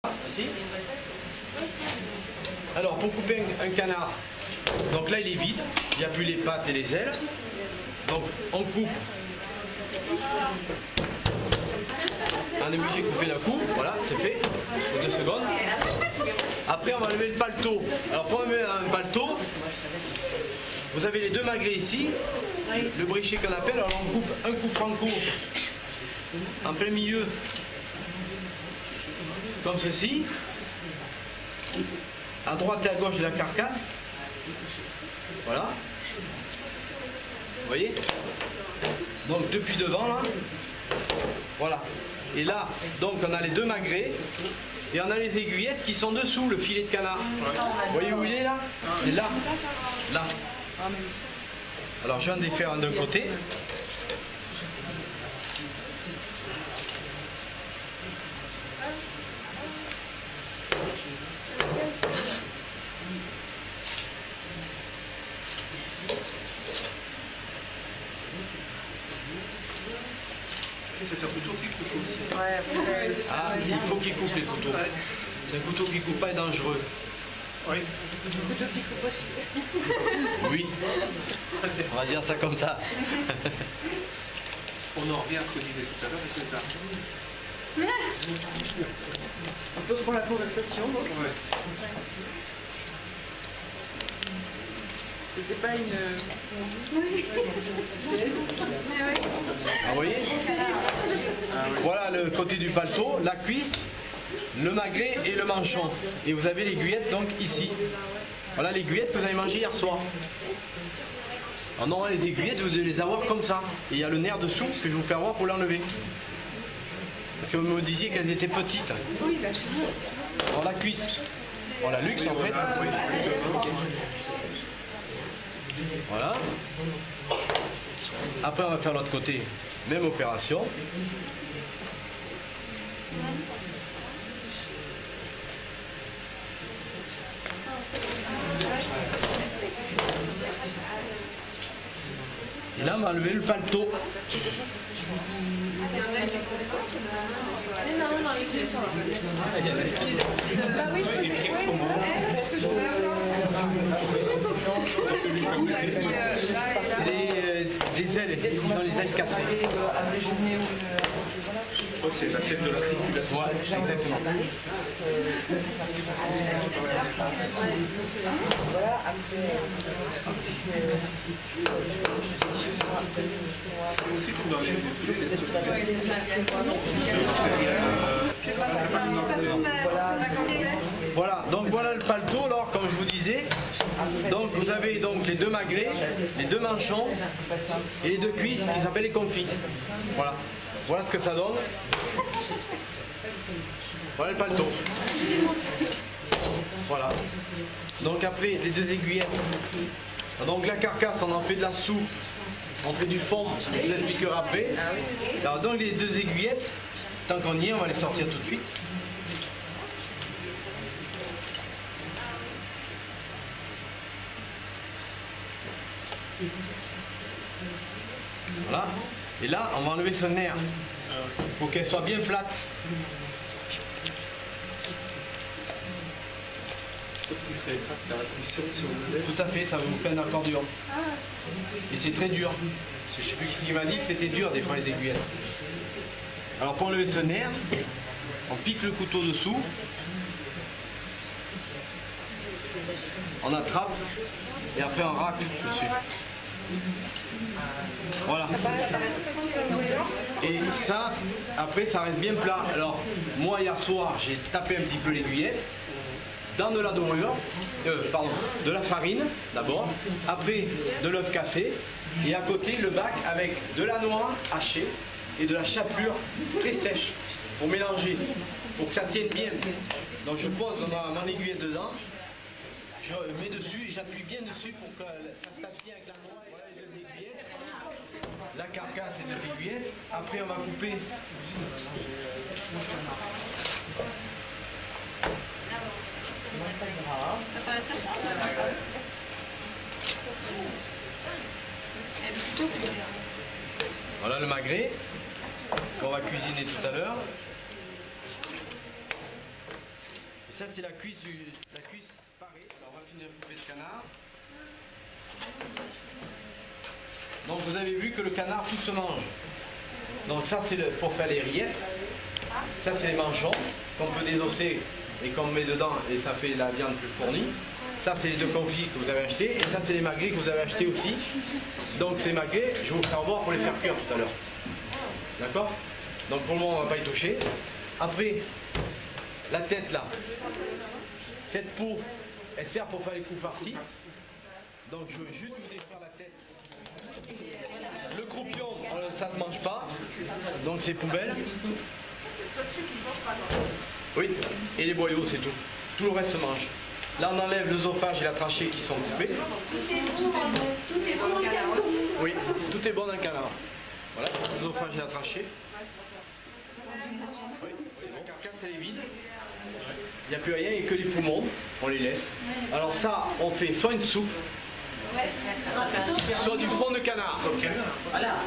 Ici. Alors pour couper un canard, donc là il est vide, il n'y a plus les pattes et les ailes. Donc on coupe. On est obligé de couper d'un coup, voilà, c'est fait, pour 2 secondes. Après on va lever le paletot. Alors pour enlever un paletot, vous avez les 2 magrets ici, le brichet qu'on appelle, alors on coupe un coup franco en plein milieu, comme ceci, à droite et à gauche de la carcasse, voilà, vous voyez, donc depuis devant là, voilà, et là, donc on a les 2 magrets, et on a les aiguillettes qui sont dessous le filet de canard, vous voyez où il est là? C'est là, là. Alors je viens de défaire un d'un côté. C'est un couteau qui coupe aussi. Ah, il faut qu'il coupe les couteaux. C'est un couteau qui coupe pas est dangereux. Oui. Un couteau qui coupe aussi. Oui. On va dire ça comme ça. On en revient à ce que disait tout à l'heure avec les armes. Un peu pour la conversation. Donc. Ouais. C'était pas une. Ah, vous voyez? Voilà le côté du paletot, la cuisse, le magret et le manchon. Et vous avez l'aiguillette donc ici. Voilà l'aiguillette que vous avez mangée hier soir. Alors non, les aiguillettes, vous devez les avoir comme ça. Et il y a le nerf dessous que je vous fais voir pour l'enlever. Parce que vous me disiez qu'elles étaient petites. Oui, bah chez moi. Alors la cuisse. Voilà, luxe en fait. Voilà. Après on va faire l'autre côté. Même opération. Et là on va enlever le paletot. Non, non, les yeux sont là. Bah oui, je peux dire. C'est des ailes, ils ont les ailes cassées. Oh, c'est la tête de l'articulation. Ouais, exactement. C'est aussi tout dans les Voilà, donc voilà le paletot, alors comme je vous disais. Donc vous avez donc les 2 magrets, les 2 manchons et les 2 cuisses qui s'appellent les confits. Voilà. Voilà ce que ça donne. Voilà le paletot. Voilà. Donc après les 2 aiguillettes. Donc la carcasse on en fait de la soupe, on fait du fond, je vous expliquerai après. Alors donc les 2 aiguillettes, tant qu'on y est, on va les sortir tout de suite. Voilà. Et là, on va enlever ce nerf pour qu'elle soit bien plate. Ça, ce qui serait la cuisson sur le lait. Tout à fait, ça va vous faire un accordéon. Et c'est très dur. Je ne sais plus qui m'a dit que c'était dur des fois les aiguillettes. Alors pour enlever ce nerf, on pique le couteau dessous. On attrape et après on racle dessus. Voilà. Et ça, après ça reste bien plat. Alors moi hier soir j'ai tapé un petit peu l'aiguillette dans de la dorure, de la farine d'abord, après de l'œuf cassé et à côté le bac avec de la noix hachée et de la chapelure très sèche pour mélanger, pour que ça tienne bien. Donc je pose mon aiguillette dedans. Je mets dessus et j'appuie bien dessus pour que ça se tape bien avec la noix. Voilà les 2 aiguillettes. La carcasse et 2 aiguillettes. Après on va couper. Voilà le magret qu'on va cuisiner tout à l'heure. Ça c'est la cuisse parée. Alors on va finir le poupée de canard. Donc vous avez vu que le canard tout se mange. Donc ça c'est pour faire les rillettes. Ça c'est les manchons qu'on peut désosser et qu'on met dedans et ça fait la viande plus fournie. Ça c'est les deux confits que vous avez achetés et ça c'est les magrets que vous avez achetés aussi. Donc ces magrets, je vais vous faire voir pour les faire cuire tout à l'heure. D'accord? Donc pour le moment on ne va pas y toucher. Après, la tête là, cette peau, elle sert pour faire les coups farcis. Donc je vais juste vous défaire la tête. Le croupion, ça ne se mange pas, donc c'est poubelle. Oui, et les boyaux, c'est tout. Tout le reste se mange. Là on enlève l'œsophage et la trachée qui sont coupés. Tout est bon dans le canard aussi. Oui, tout est bon dans le canard. Voilà, l'œsophage et la trachée. Oui, la carcasse elle est vide. Il n'y a plus rien, il n'y a que les poumons, on les laisse. Alors ça, on fait soit une soupe, soit du fond de canard. Voilà.